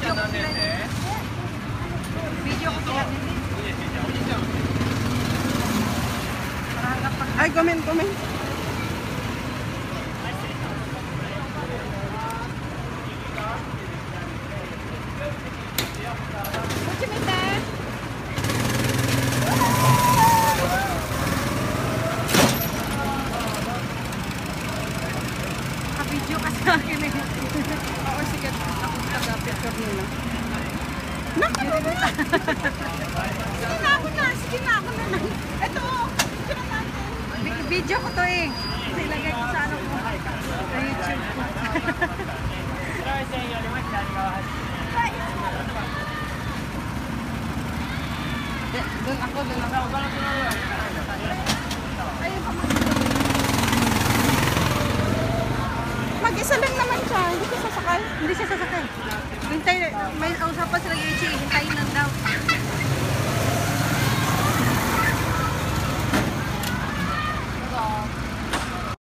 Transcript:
Video ko sila. Video ko sila. Ay, comment. Video ka sa akin eh. Oo, sige. Ako taga-picture nila. Naku! Sige na ako na. Ito, picture natin. Video ko to eh. Ilagay ko sa ano ko. Sa YouTube ko. Doon ako. Ayun pa mag-isa lang naman siya. Hindi siya sasakay. Hindi siya sasakay. Hintay, may usapan sila.